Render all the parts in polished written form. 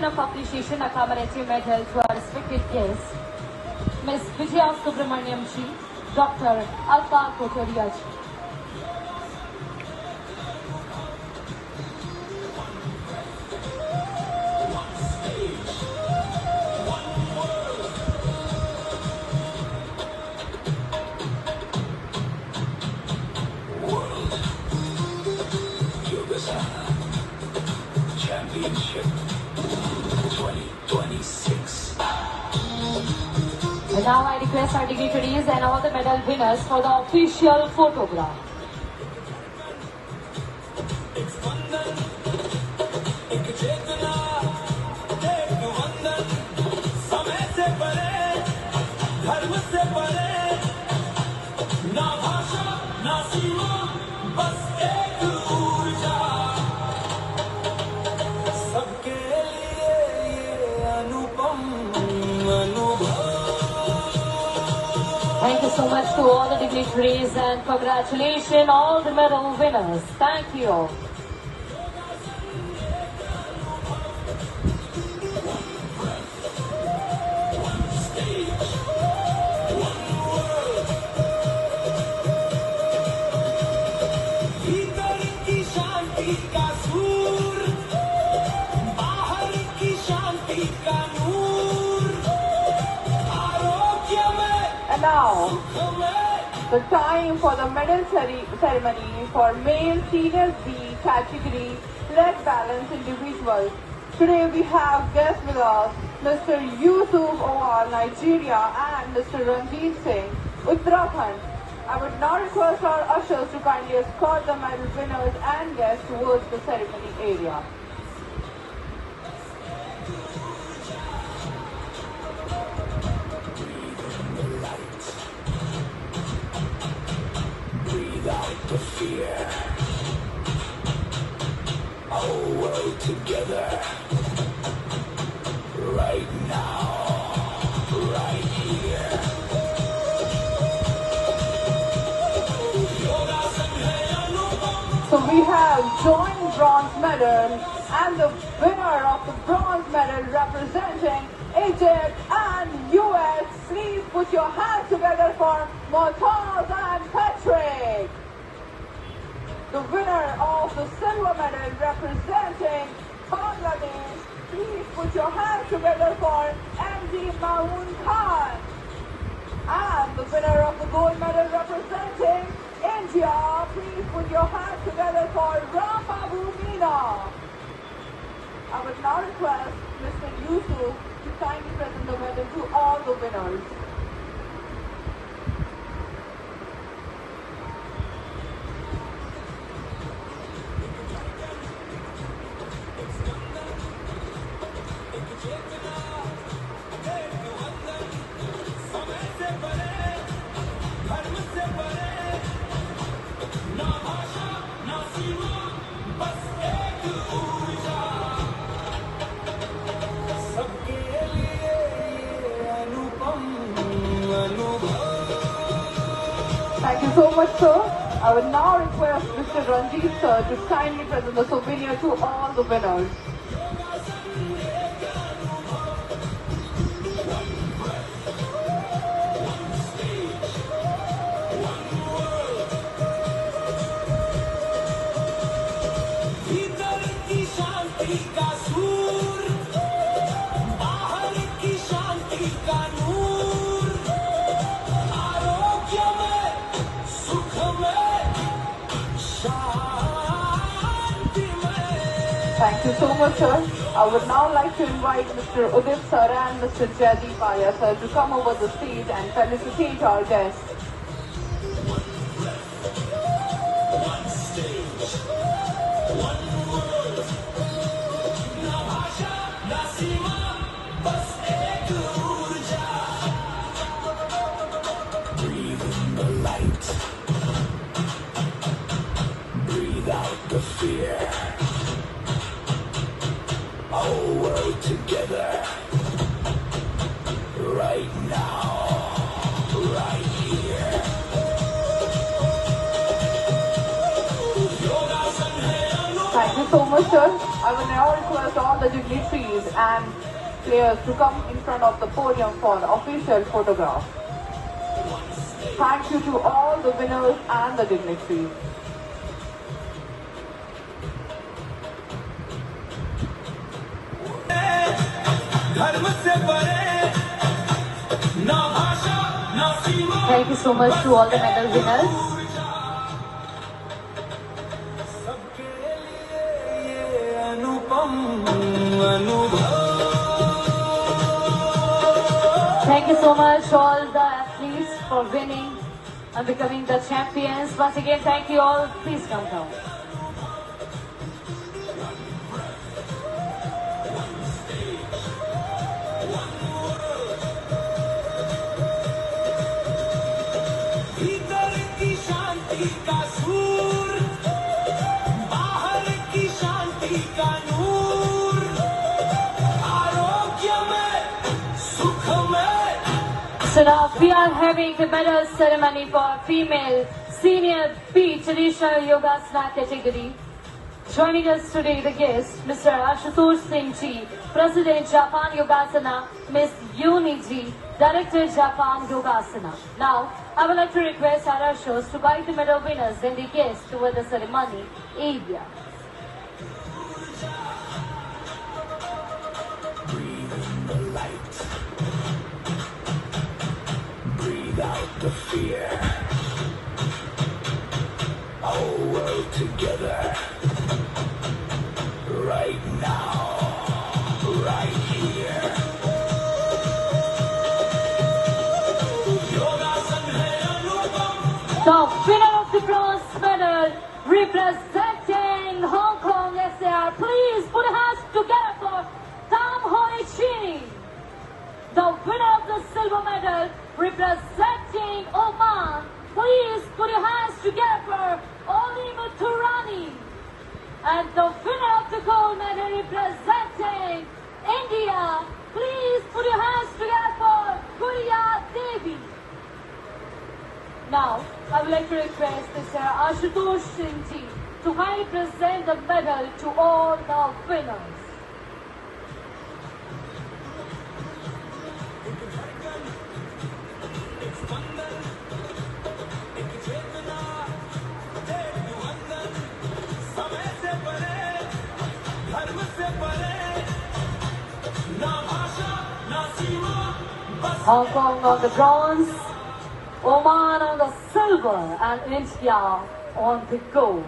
of appreciation a commemorative medal to our respected guests, Ms. Vijaya Subramaniam Ji, Dr. Alka Kotoria Ji. Championship 2026. And now I request our dignitaries and all the medal winners for the official photograph. Thank you so much to all the dignitaries and congratulations all the medal winners. Thank you. And now, the time for the medal ceremony for male senior B category leg balance individuals. Today we have guests with us, Mr. Yusuf Owal, Nigeria, and Mr. Ranjit Singh, Uttarakhand. I would now request our ushers to kindly escort the medal winners and guests towards the ceremony area. Without the fear, whole world together, right now, right here. So we have joint bronze medal, and the winner of the bronze medal representing Egypt and US. Please put your hands together for Motaz and Patrick. The winner of the silver medal representing Bangladesh. Please put your hands together for MD Maun Khan. And the winner of the gold medal representing India. Please put your hands together for Ram Babu Meena. I would now request Mr. Yusuf to kindly present the medal to all the winners. Thank you so much, sir. I would now request Mr. Ranjit, sir, to kindly present the souvenir to all the winners. Thank you so much, sir. I would now like to invite Mr. Udit sir and Mr. Jaideep Arya sir to come over the stage and felicitate our guests. Breathe in the light. Breathe out the fear. Whole world together, right now, right here. Thank you so much, sir. I will now request all the dignitaries and players to come in front of the podium for the official photograph. Thank you to all the winners and the dignitaries. Thank you so much to all the medal winners. Thank you so much all the athletes for winning and becoming the champions. Once again, thank you all. Please come down. So now we are having the medal ceremony for female senior B traditional yogasana category. Joining us today, the guest, Mr. Ashutosh Singh Ji, President Japan Yogasana, Ms. Yuni Ji, Director Japan Yogasana. Now, I would like to request our ushers to guide the medal winners and the guests toward the ceremony area. Breathe in the light. Breathe out the fear. Our world together. Right now. Right here. The winner of the bronze medal representing Hong Kong SAR, please put your hands together for Tam Hoi Chini. The winner of the silver medal representing Oman, please put your hands together for Olim Turani. And the winner of the gold medal representing India, please put your hands together for Guriya Devi. Now, I would like to request Mr. Ashutosh Singh Ji to kindly present the medal to all the winners. Hong Kong on the bronze, Oman on the silver, and India on the gold.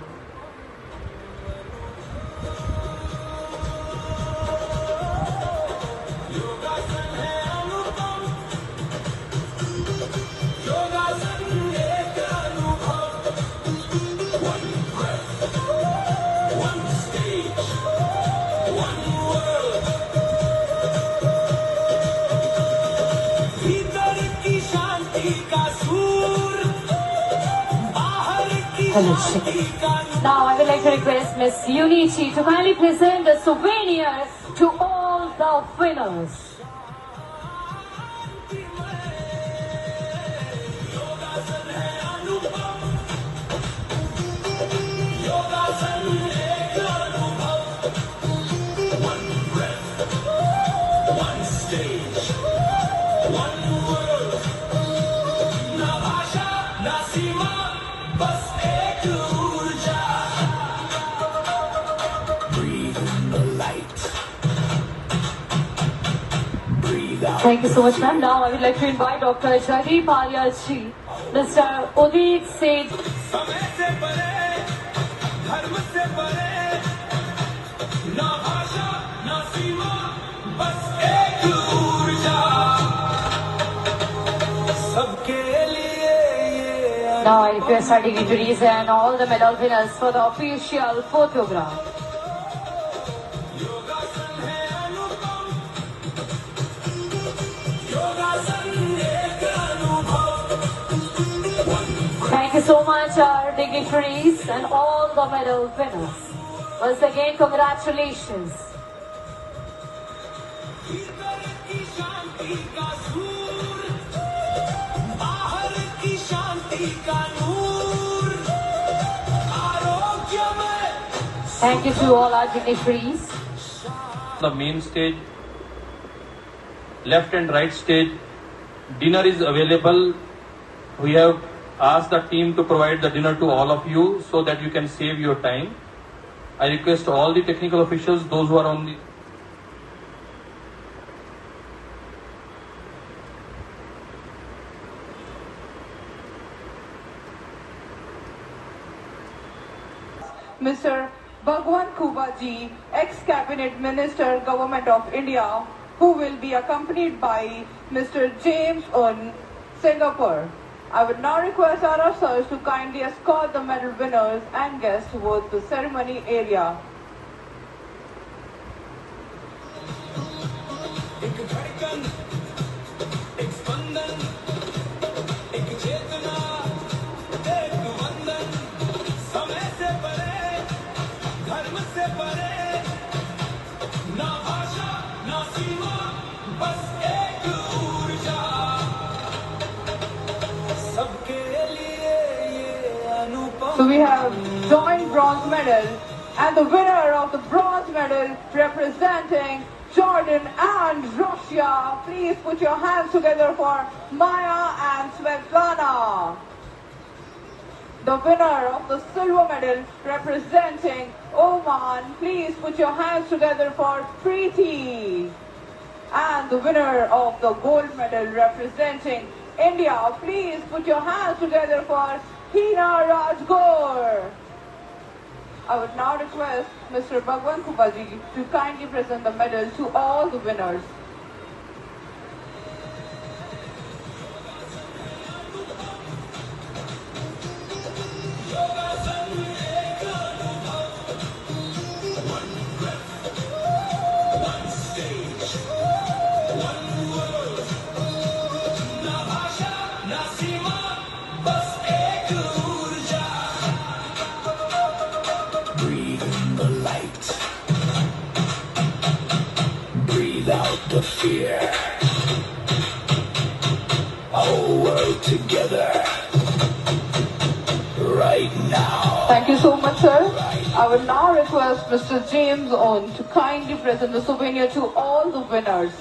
Now I would like to request Ms. Yunichi to kindly present the souvenir to all the winners. Thank you so much, ma'am. Now I would like to invite Dr. Jagdeep Arya Ji, Mr. Udit Seth. Now I request our dignitaries and all the medal winners for the official photograph. Thank you so much, our dignitaries and all the medal winners. Once again, congratulations. Thank you to all our dignitaries. The main stage, left and right stage, dinner is available. We have asked the team to provide the dinner to all of you so that you can save your time. I request all the technical officials, those who are on the Mr. Bhagwan Kubaji, ex-Cabinet Minister, Government of India, who will be accompanied by Mr. James Un, Singapore. I would now request our officers to kindly escort the medal winners and guests towards the ceremony area. So we have joint bronze medal, and the winner of the bronze medal representing Jordan and Russia. Please put your hands together for Maya and Svetlana. The winner of the silver medal representing Oman. Please put your hands together for Preeti. And the winner of the gold medal representing India. Please put your hands together for Hina Rajgor. I would now request Mr. Bhagwan Kubaji to kindly present the medal to all the winners. Breathe in the light. Breathe out the fear. Whole world together. Right now. Thank you so much, sir. I will now request Mr. James On to kindly present the souvenir to all the winners.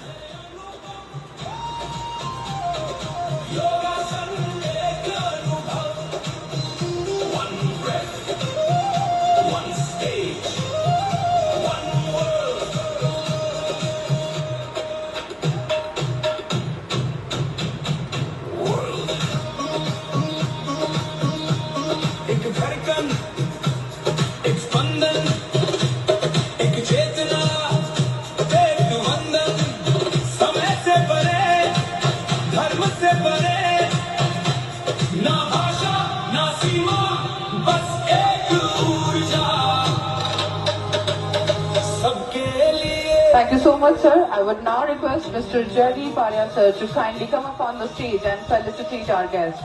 Thank you so much, sir. I would now request Mr. Jyoti Parya, sir, to kindly come up on the stage and felicitate our guests.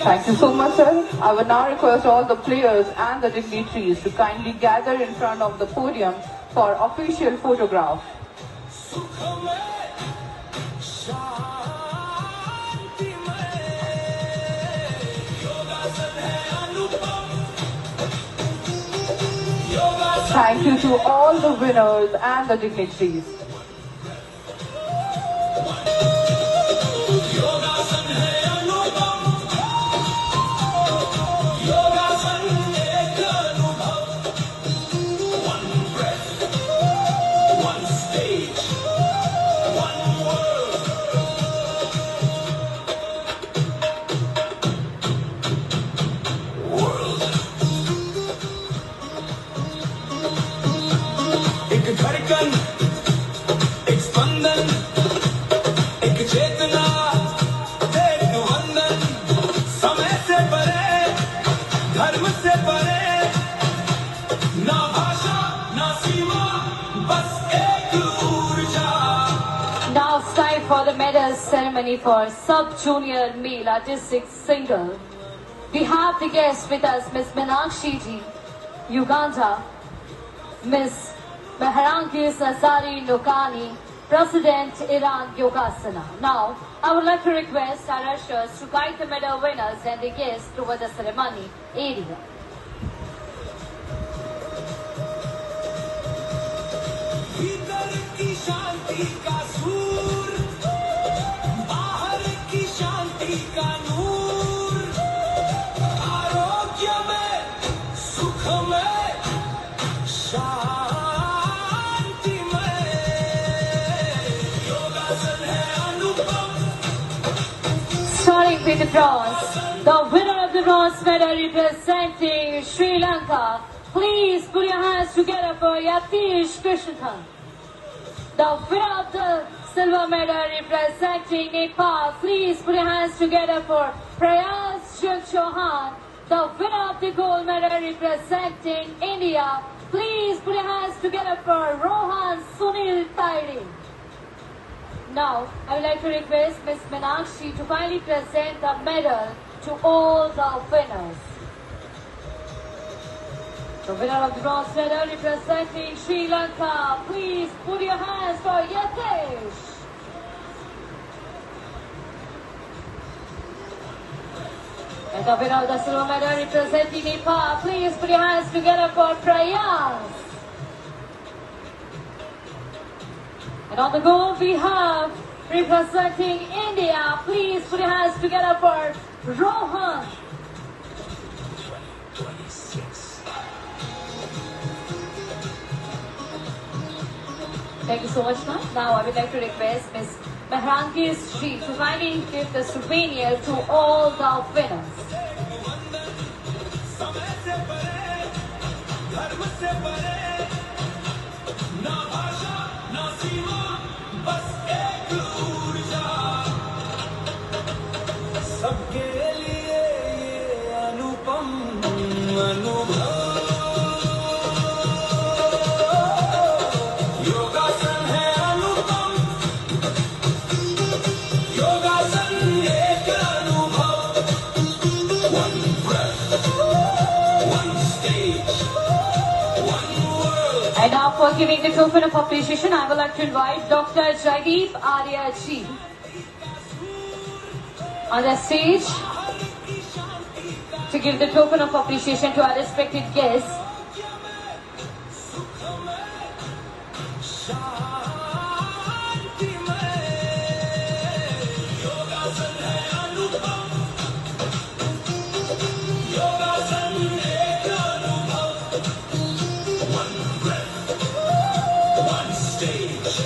Thank you so much, sir. I would now request all the players and the dignitaries to kindly gather in front of the podium for official photograph. Thank you to all the winners and the dignitaries. Now it's time for the medal ceremony for Sub-Junior Male Artistic Single. We have the guest with us, Miss Meenakshi Ji, Uganda, Miss Mehrangis Azari Nokani, President Iran Yogasana. Now, I would like to request our ushers to guide the medal winners and the guests toward the ceremony area. भीतर की शांति का सूर, बाहर की शांति का नूर, आरोग्य में, सुख में, शांति में, योगासन है अनुपम. Starting with the bronze, the winner of the bronze medal representing Sri Lanka. Please put your hands together for Yatish Krishnathan. The winner of the silver medal representing Nepal. Please put your hands together for Prayas Chauhan. The winner of the gold medal representing India. Please put your hands together for Rohan Sunil Tairi. Now, I would like to request Ms. Meenakshi to kindly present the medal to all the winners. The winner of the bronze medal representing Sri Lanka, please put your hands for Yatish. And the winner of the silver medal representing Nepal, please put your hands together for Prayas. And on the goal we have representing India, please put your hands together for Rohan. 26. Thank you so much, ma'am. Now I would like to request Ms. Mehrangis Ji to kindly give the souvenir to all the winners. समय से परे, धर्म से परे, ना भाषा, ना सीमा, बस एक ऊर्जा. सबके लिए ये अनुपम अनुभव. योगासन है अनुपम, योगासन एक अनुभव. One breath, one stage, one world. And now for giving the token of appreciation, I would like to invite Dr. Jaideep Arya Ji on the stage to give the token of appreciation to our respected guests. शांति में, योगासन है अनुपम, योगासन एक अनुभव. One breath, one stage,